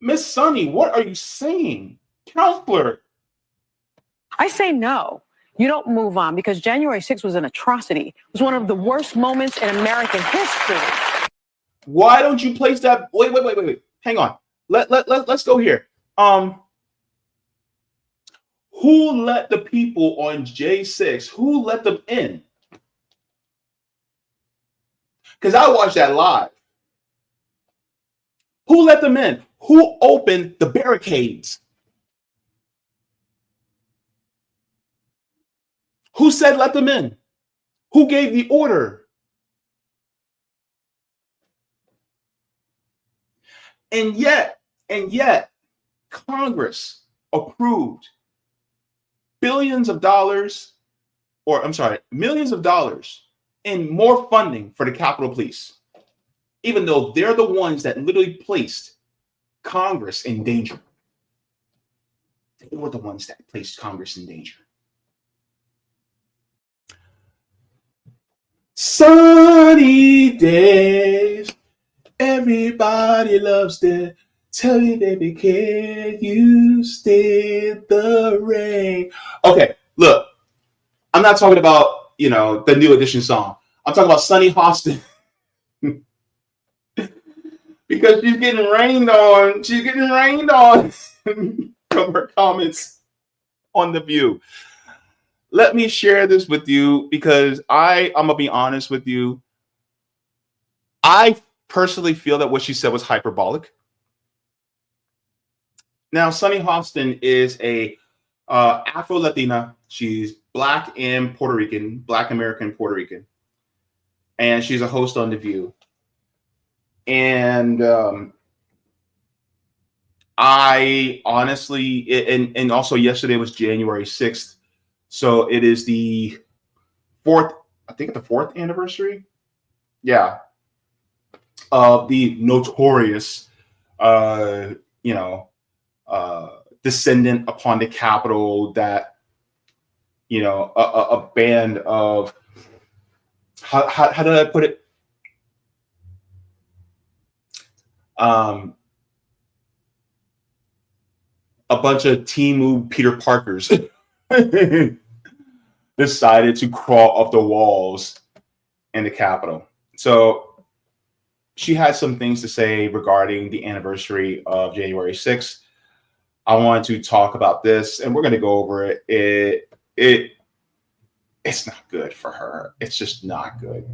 Miss Sunny, what are you saying? Counselor. I say no. You don't move on because January 6th was an atrocity. It was one of the worst moments in American history. Why don't you place that? Wait. Hang on. Let's go here. Who let the people on J6? Who let them in? Because I watched that live. Who let them in? Who opened the barricades? Who said let them in? Who gave the order? And yet, Congress approved millions of dollars in more funding for the Capitol Police, even though they're the ones that literally placed Congress in danger. They were the ones that placed Congress in danger. Sunny days, everybody loves them. Tell me, baby, can you stand the rain? Okay, look, I'm not talking about, the New Edition song. I'm talking about Sunny Hostin. Because she's getting rained on. She's getting rained on from her comments on The View. Let me share this with you because I'm going to be honest with you. I personally feel that what she said was hyperbolic. Now, Sunny Hostin is a Afro-Latina. She's Black and Puerto Rican, Black American Puerto Rican. And she's a host on The View. And I honestly, and also yesterday was January 6th. So it is the fourth anniversary. Yeah. Of the notorious, descendant upon the Capitol that, a band of, how did I put it? A bunch of Timu Peter Parkers decided to crawl up the walls in the Capitol. So she had some things to say regarding the anniversary of January 6th. I wanted to talk about this, and we're going to go over it. It's not good for her. It's just not good.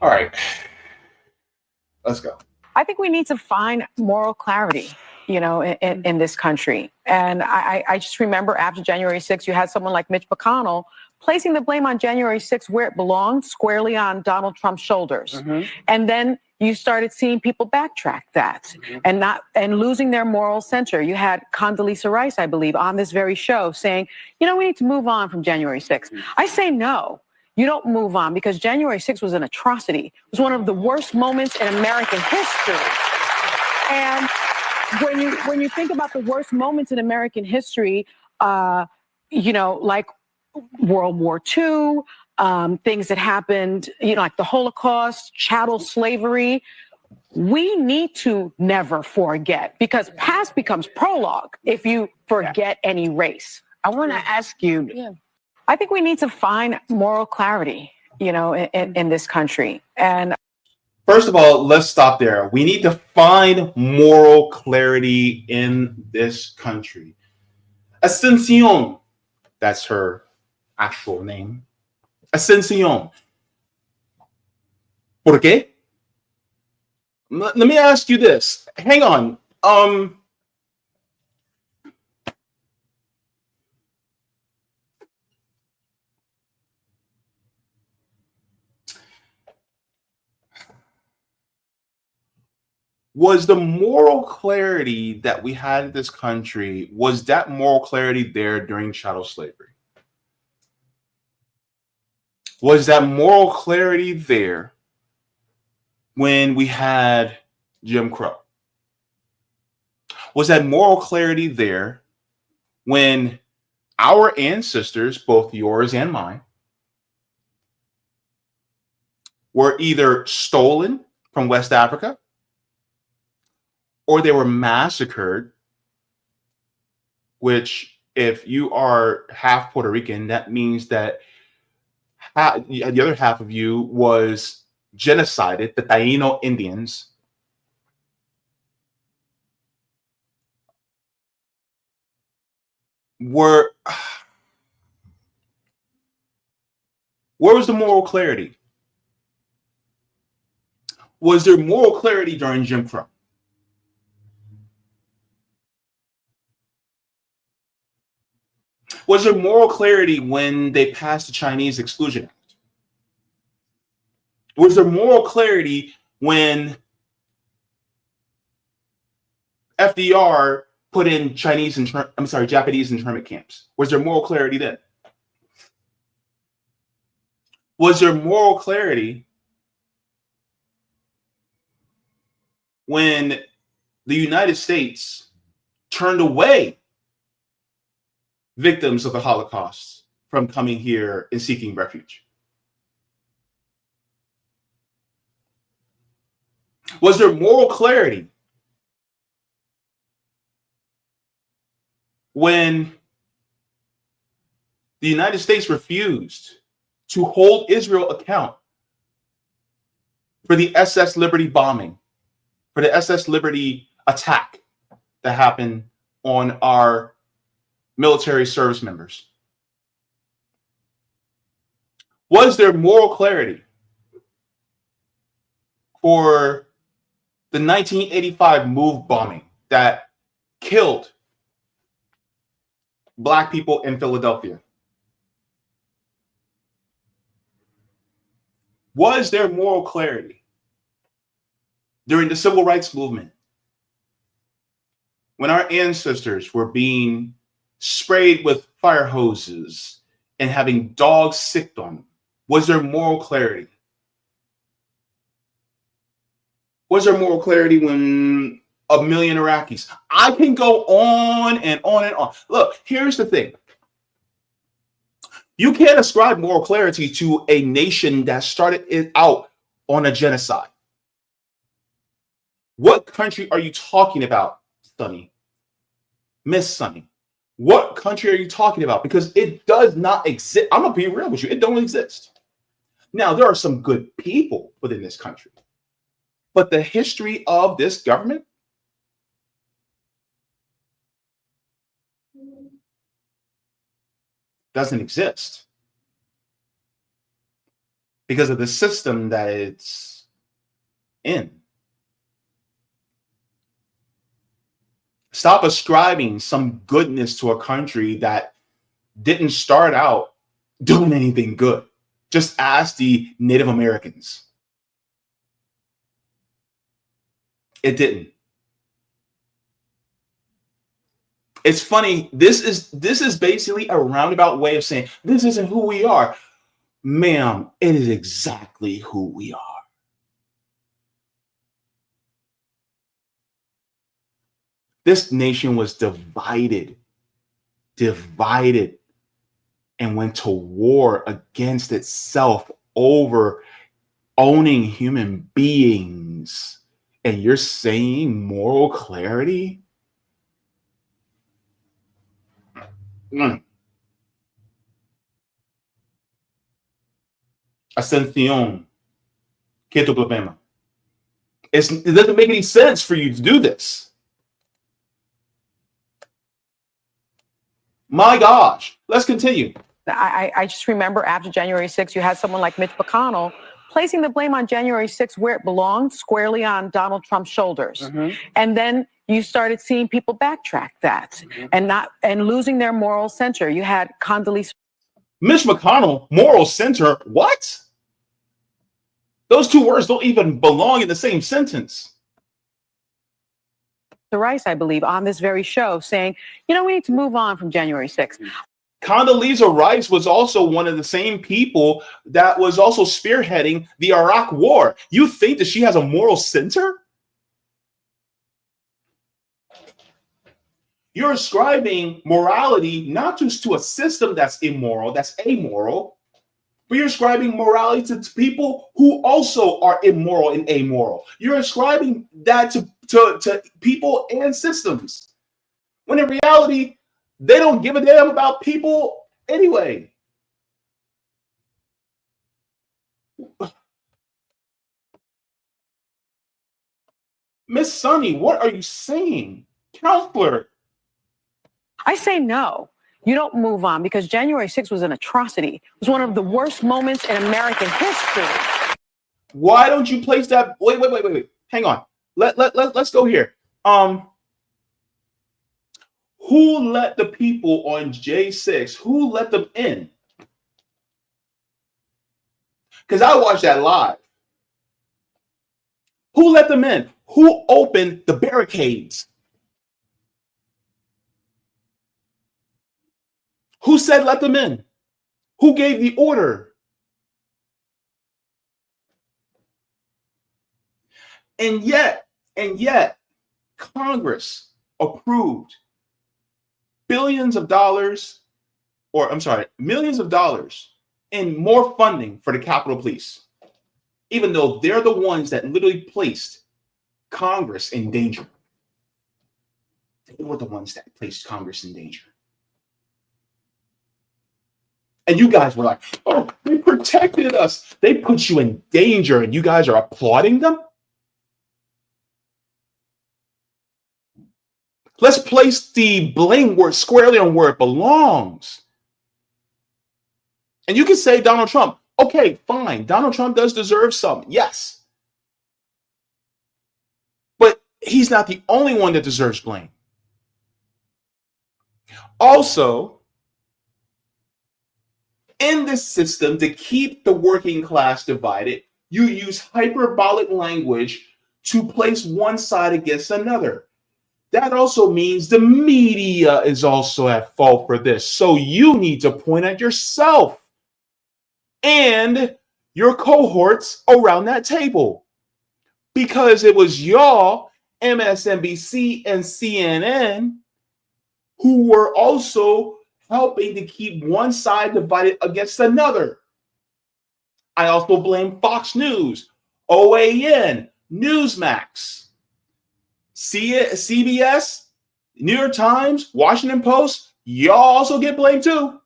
All right. Let's go. I think we need to find moral clarity, in this country. And I just remember after January 6th, you had someone like Mitch McConnell placing the blame on January 6th where it belonged, squarely on Donald Trump's shoulders. Mm-hmm. And then you started seeing people backtrack that and losing their moral center. You had Condoleezza Rice, I believe, on this very show saying, we need to move on from January 6th. I say no. You don't move on because January 6th was an atrocity. It was one of the worst moments in American history. And when you think about the worst moments in American history, like World War II, things that happened, like the Holocaust, chattel slavery, we need to never forget because past becomes prologue if you forget any race. I want to ask you. Yeah. I think we need to find moral clarity, in this country. And first of all, let's stop there. We need to find moral clarity in this country. Ascension, that's her actual name. Ascension. ¿Por qué? Let me ask you this. Hang on. Was the moral clarity that we had in this country, was that moral clarity there during chattel slavery? Was that moral clarity there when we had Jim Crow? Was that moral clarity there when our ancestors, both yours and mine, were either stolen from West Africa or they were massacred, which if you are half Puerto Rican, that means that the other half of you was genocided, the Taino Indians. Where was the moral clarity? Was there moral clarity during Jim Crow? Was there moral clarity when they passed the Chinese Exclusion Act? Was there moral clarity when FDR put in Japanese internment camps? Was there moral clarity then? Was there moral clarity when the United States turned away victims of the Holocaust from coming here and seeking refuge? Was there moral clarity when the United States refused to hold Israel account for the SS Liberty bombing, for the SS Liberty attack that happened on our military service members? Was there moral clarity for the 1985 MOVE bombing that killed Black people in Philadelphia? Was there moral clarity during the civil rights movement when our ancestors were being sprayed with fire hoses and having dogs sicked on them? Was there moral clarity? Was there moral clarity when a million Iraqis? I can go on and on and on. Look, here's the thing. You can't ascribe moral clarity to a nation that started it out on a genocide. What country are you talking about, Sunny? Miss Sunny. What country are you talking about? Because it does not exist. I'm going to be real with you. It don't exist. Now, there are some good people within this country, but the history of this government doesn't exist because of the system that it's in. Stop ascribing some goodness to a country that didn't start out doing anything good. Just ask the Native Americans. It didn't. It's funny. This is basically a roundabout way of saying this isn't who we are. Ma'am, it is exactly who we are. This nation was divided, and went to war against itself over owning human beings. And you're saying moral clarity? Ascensión. ¿Qué es tu problema? It doesn't make any sense for you to do this. My gosh, let's continue. I just remember after January 6th, you had someone like Mitch McConnell placing the blame on January 6th where it belonged, squarely on Donald Trump's shoulders. Mm-hmm. And then you started seeing people backtrack that and losing their moral center. You had Condoleezza. Mitch McConnell, moral center, what? Those two words don't even belong in the same sentence. Rice, I believe, on this very show saying, we need to move on from January 6th. Condoleezza Rice was also one of the same people that was also spearheading the Iraq War. You think that she has a moral center? You're ascribing morality not just to a system that's immoral, that's amoral, But you're ascribing morality to people who also are immoral and amoral. You're ascribing that to people and systems. When in reality, they don't give a damn about people anyway. Miss Sunny, what are you saying? Counselor. I say no. You don't move on because January 6th was an atrocity. It was one of the worst moments in American history. Why don't you place that? Wait. Hang on. Let's go here. Who let the people on J6? Who let them in? Because I watched that live. Who let them in? Who opened the barricades? Who said let them in? Who gave the order? And yet, Congress approved millions of dollars in more funding for the Capitol Police, even though they're the ones that literally placed Congress in danger. They were the ones that placed Congress in danger. And you guys were like, oh, they protected us. They put you in danger, and you guys are applauding them? Let's place the blame word squarely on where it belongs. And you can say Donald Trump. Okay, fine. Donald Trump does deserve some. Yes. But he's not the only one that deserves blame. Also, in this system, to keep the working class divided, you use hyperbolic language to place one side against another. That also means the media is also at fault for this. So you need to point at yourself and your cohorts around that table. Because it was y'all, MSNBC and CNN, who were also helping to keep one side divided against another. I also blame Fox News, OAN, Newsmax, CBS, New York Times, Washington Post. Y'all also get blamed too.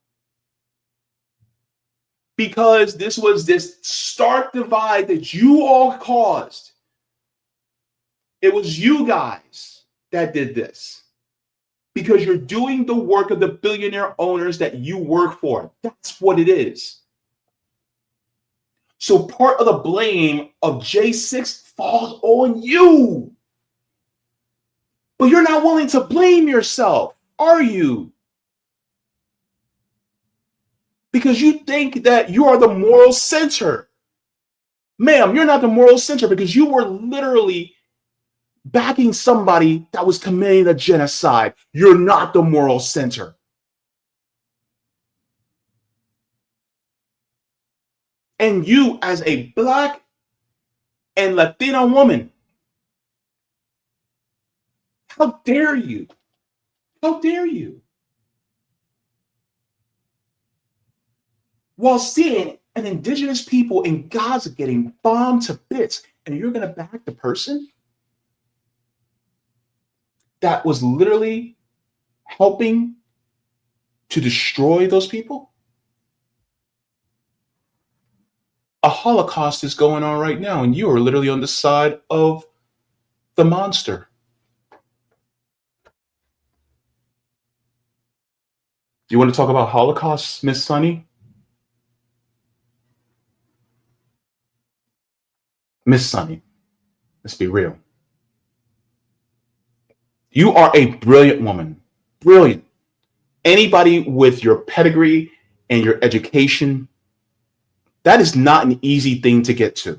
Because this was this stark divide that you all caused. It was you guys that did this. Because you're doing the work of the billionaire owners that you work for. That's what it is. So part of the blame of J6 falls on you. But you're not willing to blame yourself, are you? Because you think that you are the moral center. Ma'am, you're not the moral center because you were literally backing somebody that was committing a genocide. You're not the moral center. And you, as a Black and Latina woman, how dare you? How dare you? While seeing an indigenous people in Gaza getting bombed to bits, and you're going to back the person that was literally helping to destroy those people? A Holocaust is going on right now, and you are literally on the side of the monster. Do you want to talk about Holocaust, Miss Sunny? Miss Sunny, let's be real. You are a brilliant woman. Brilliant. Anybody with your pedigree and your education, that is not an easy thing to get to.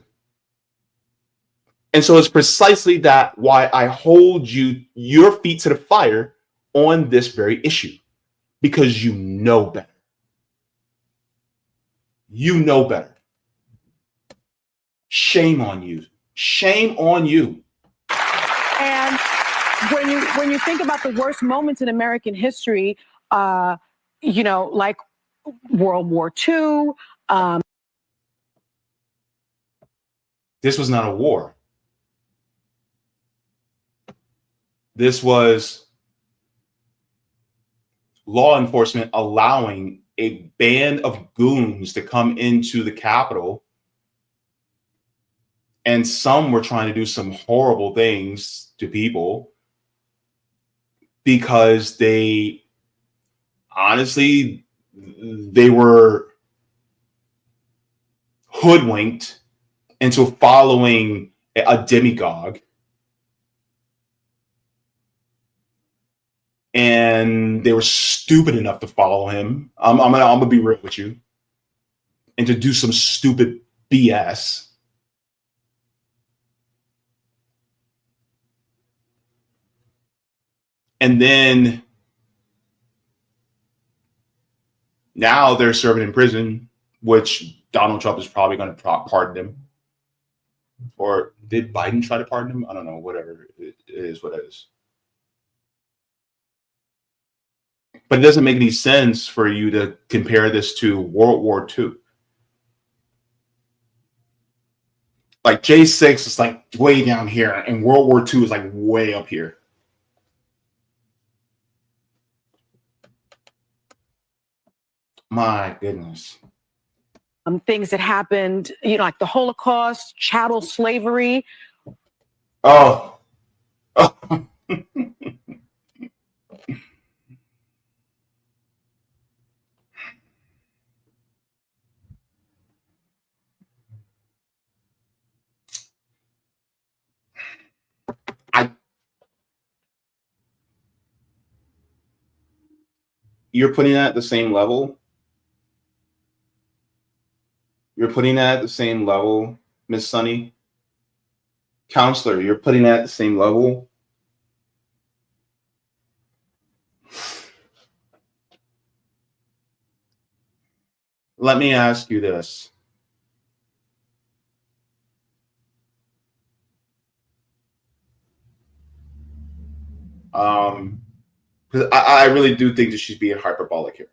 And so it's precisely that why I hold your feet to the fire on this very issue. Because you know better. You know better. Shame on you. Shame on you. And when you think about the worst moments in American history, like World War II, This was not a war. This was law enforcement allowing a band of goons to come into the Capitol. And some were trying to do some horrible things to people because they honestly, they were hoodwinked into following a demagogue. And they were stupid enough to follow him. I'm gonna be real with you, and to do some stupid BS. And then now they're serving in prison, which Donald Trump is probably going to pardon him. Or did Biden try to pardon him? I don't know. Whatever. It is what it is. But it doesn't make any sense for you to compare this to World War II. Like J6 is like way down here, and World War II is like way up here. My goodness. Things that happened, like the Holocaust, chattel slavery. Oh. You're putting that at the same level. You're putting that at the same level, Miss Sunny. Counselor, you're putting that at the same level. Let me ask you this. Because I really do think that she's being hyperbolic here.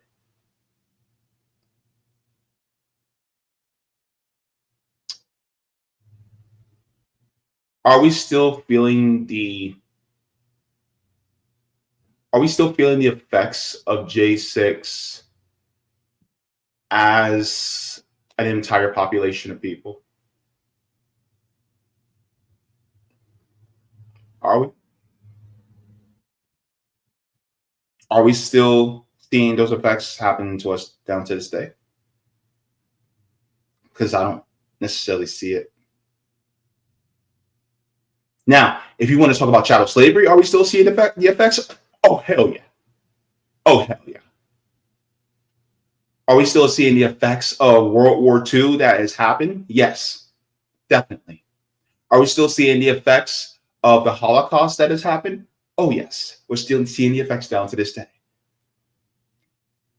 Are we still feeling the effects of J6 as an entire population of people? Are we? Are we still seeing those effects happen to us down to this day? Because I don't necessarily see it. Now, if you want to talk about chattel slavery, are we still seeing the effects? Oh, hell yeah. Oh, hell yeah. Are we still seeing the effects of World War II that has happened? Yes, definitely. Are we still seeing the effects of the Holocaust that has happened? Oh, yes. We're still seeing the effects down to this day.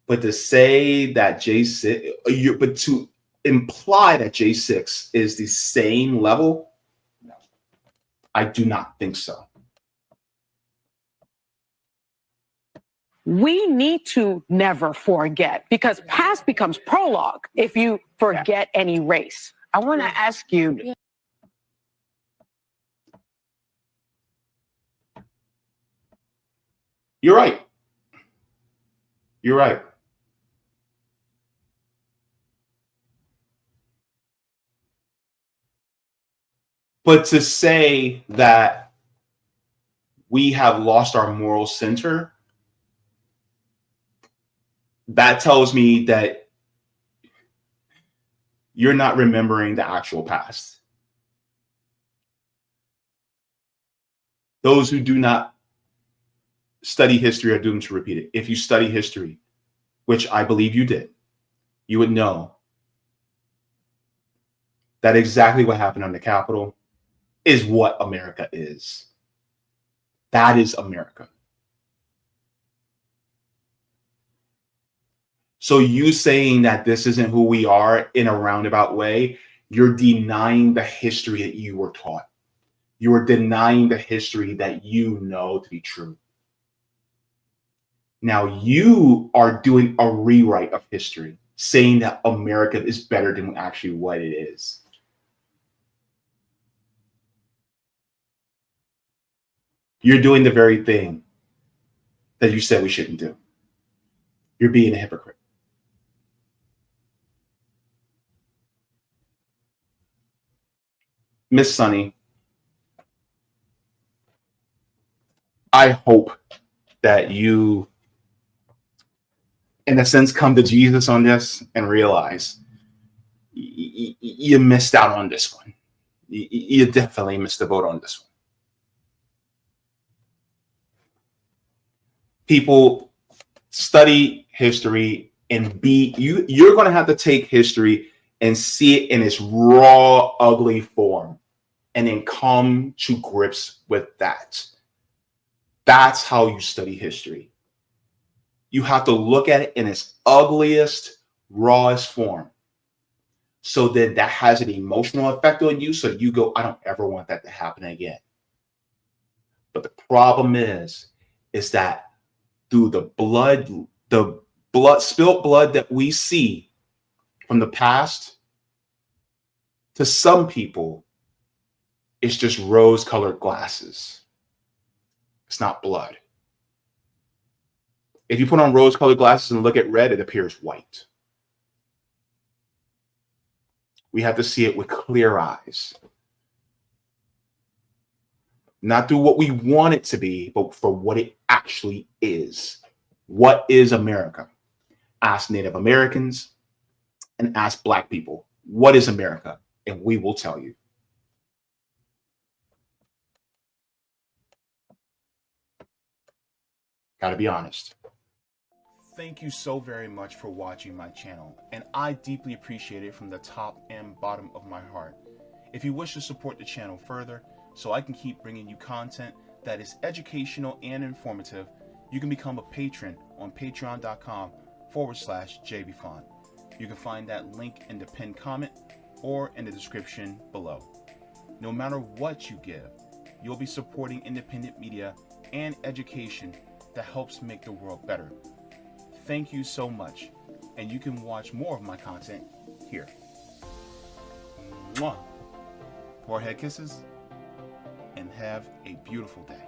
But to say that J6, but to imply that J6 is the same level, no, I do not think so. We need to never forget, because past becomes prologue if you forget any race. I want to ask you. You're right. You're right. But to say that we have lost our moral center, that tells me that you're not remembering the actual past. Those who do not study history are doomed to repeat it. If you study history, which I believe you did, you would know that exactly what happened on the Capitol is what America is. That is America. So you saying that this isn't who we are in a roundabout way, you're denying the history that you were taught. You are denying the history that you know to be true. Now you are doing a rewrite of history, saying that America is better than actually what it is. You're doing the very thing that you said we shouldn't do. You're being a hypocrite. Miss Sunny, I hope that you, in a sense, come to Jesus on this and realize you missed out on this one. You definitely missed the boat on this one. People, study history and you're going to have to take history and see it in its raw, ugly form, and then come to grips with that. That's how you study history. You have to look at it in its ugliest, rawest form. So then that has an emotional effect on you. So you go, I don't ever want that to happen again. But the problem is that through the spilt blood that we see from the past, to some people, it's just rose-colored glasses. It's not blood. If you put on rose-colored glasses and look at red, it appears white. We have to see it with clear eyes. Not through what we want it to be, but for what it actually is. What is America? Ask Native Americans and ask Black people, what is America? And we will tell you. Gotta be honest. Thank you so very much for watching my channel, and I deeply appreciate it from the top and bottom of my heart. If you wish to support the channel further, so I can keep bringing you content that is educational and informative, you can become a patron on patreon.com/Jaybefaunt. You can find that link in the pinned comment or in the description below. No matter what you give, you'll be supporting independent media and education that helps make the world better. Thank you so much, and you can watch more of my content here. Mwah. Forehead kisses, and have a beautiful day.